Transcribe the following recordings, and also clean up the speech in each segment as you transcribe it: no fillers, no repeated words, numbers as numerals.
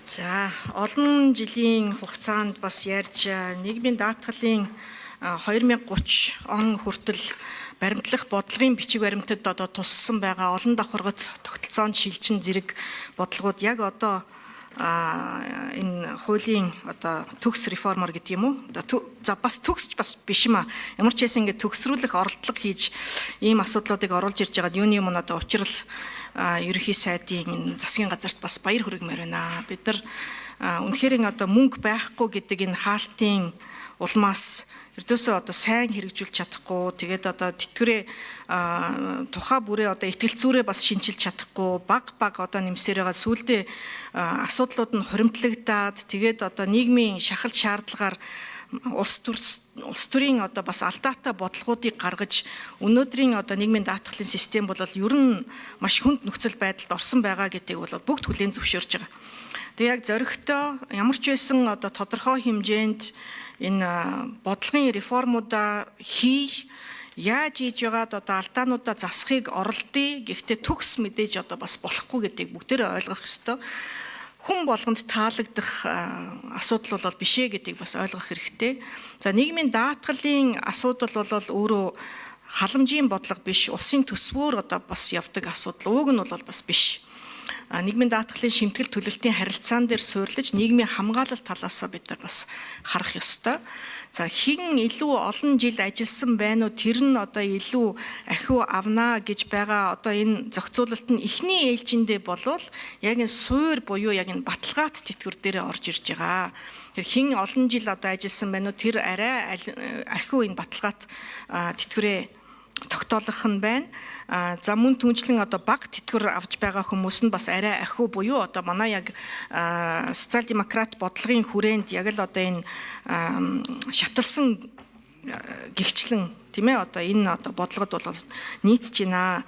За олон жилийн хугацаанд бас ярьж нийгмийн даатгалын 2030 он хүртэл баримтлах бодлогын бичиг баримтад одоо туссан байгаа олон давхаргац тогтолцоонд шилжин зэрэг бодлогууд яг одоо энэ хуулийн одоо төгс реформор гэдэг юм уу? За бас төгсч бас биш юм а. Ямар ч байсан ингэ төгсрүүлэх оролдлого хийж ийм асуудлуудыг оруулж ирж байгаад юуны юм одоо учрал ерөнхий сайдын засгийн газарт бас баяр хүргэмээр байна. Бид нар үнэхээр одоо мөнгө байхгүй гэдэг энэ хаалтын улмаас ердөөсөө одоо сайн хэрэгжүүлж чадахгүй, тэгээд одоо тэтгэврээ тухай бүрээ одоо итгэлцүүрээ бас шинжилж чадахгүй, баг одоо нэмсээр байгаа сүүлдээ асуудлууд нь хуримтлагдаад тэгээд одоо нийгмийн шахалт шаардлагаар улс төрийн одоо бас алдаатай бодлогуудыг гаргаж өнөөдрийн одоо нийгмийн даатгалын систем бол ер нь маш хүнд нөхцөл байдалд орсон байгаа гэдгийг бол бүгд хүлээн зөвшөөрж байгаа. Тэгээ яг зөрөгтэй ямар ч байсан одоо тодорхой хэмжээнд энэ бодлогын реформуудаа яаж хийж байгаад одоо алдаануудаа засахыг оролдъё. Гэхдээ төгс мэдээж одоо бас болохгүй гэдгийг бүгдээрээ ойлгох ёстой. Хүн болгонд таалагдах асуудал бол биш ээ гэдгийг бас ойлгох хэрэгтэй. За нийгмийн даатгалын асуудал бол өөрөө халамжийн бодлого биш, улсын төсвөөр одоо бас явдаг асуудал. Уг нь бол бас биш. Нийгмийн даатгалын шимтгэл төлөлтийн харилцаан дээр суурилж нийгмийн хамгаалалт талаас бид нар бас харах ёстой. За хэн илүү олон жил ажилласан байна уу, тэр нь одоо илүү ахиу авнаа гэж байгаа одоо энэ зохицуулалт нь эхний ээлжиндээ болвол яг энэ суур буюу яг энэ баталгаат тэтгэвэр дээрээ орж ирж байгаа. Тэр хэн олон жил одоо ажилласан байна уу, тэр арай ахиу энэ баталгаат тэтгэврээ тогтоолох нь байна. За мөн түнчлэн одоо баг тэтгэвэр авч байгаа хүмүүс нь бас арай ахиу буюу одоо манай яг социал демократ бодлогын хүрээнд яг л одоо энэ шаталсан гихчлэн тийм ээ одоо энэ одоо бодлогод бол нийцж байна.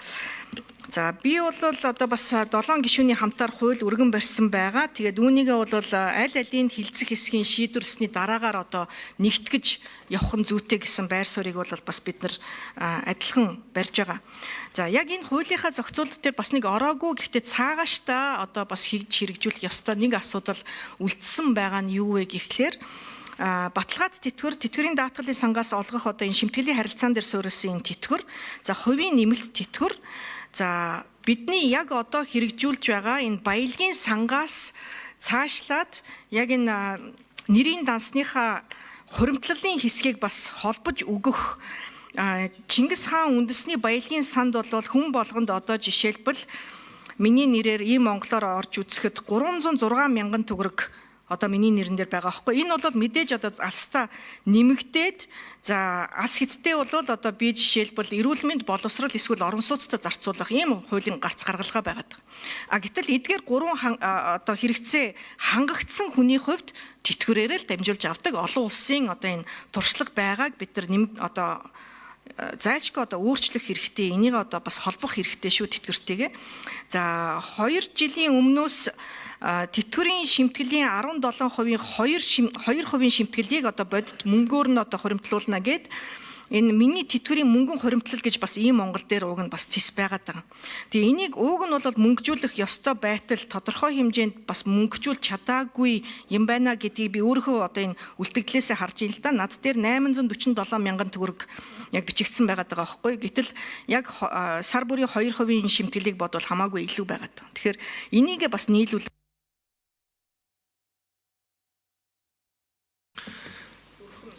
За би бол одоо бас 7 гишүүний хамтаар хууль өргөн барьсан байгаа. Тэгээд үүнийгээ бол аль алийн хилцэх хэсгийн шийдвэрлсэний дараагаар одоо нэгтгэж явах нь зүйтэй гэсэн байр суурийг бол бас бид нар адилхан барьж байгаа. За яг энэ хуулийнхаа зохицуулалт дээр бас нэг ороогүй гэхдээ цаагааштай одоо бас хэрэгжүүлэх ёстой нэг асуудал үлдсэн байгаа нь юу вэ гэхлээр баталгаат тэтгэврийн даатгалын сангаас олгох одоо энэ шимтгэлийн харилцаан дээр суурилсан энэ тэтгэвэр, за хувийн нэмэлт тэтгэвэр, за бидний яг одоо хэрэгжүүлж байгаа энэ баялагын сангаас цаашлаад яг энэ нэрийн дансныхаа хуримтлалын хэсгийг бас холбож өгөх Чингис хаан үндэсний баялагын санд бол хүн болгонд одоо жишээлбэл миний нэрээр ийм монголоор орж үзэхэд 306 мянган төгрөг одоо миний нэрэн дээр байгаа байхгүй. Энэ бол мэдээж одоо алстаа нэмэгдээд за алс хэдтэй бол одоо би жишээлбэл эрүүл мэнд боловсрал эсвэл орон сууцтай зарцуулах ийм хуулийн гарц гаргалгаа байгаад байгаа. Гэтэл эдгээр 3 одоо хэрэгцээ хангагдсан хүний хувьд тэтгэврээр л дамжуулж авдаг олон улсын одоо энэ туршлага байгааг бид нар одоо заачгүй одоо өөрчлөх хэрэгтэй. Энийг одоо бас холбох хэрэгтэй шүү тэтгэвртэйгээ. За 2 жилийн өмнөөс тэтгэврийн шимтгэлийн 17%-ийн 2% шимтгэлийг одоо бодит мөнгөөр нь одоо хуримтлуулна гэд энэ миний тэтгэврийн мөнгөн хуримтлал гэж бас ийм Монгол дээр уг нь бас цэс байгаад байгаа. Тэгээ энийг уг нь бол мөнгөжүүлэх ёстой байтал тодорхой хэмжээнд бас мөнгөжүүлж чадаагүй юм байна гэдгийг би өөрөө одоо энэ үлдэгдлээсээ харж ийн л да. Над дээр 847 мянган төгрөг яг бичигдсэн байгаад байгаа байхгүй. Гэтэл яг сар бүрийн 2% шимтгэлийг бодвол хамаагүй илүү байгаад байгаа. Тэгэхээр энийг бас нийлүүл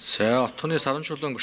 За отооны саран чулуун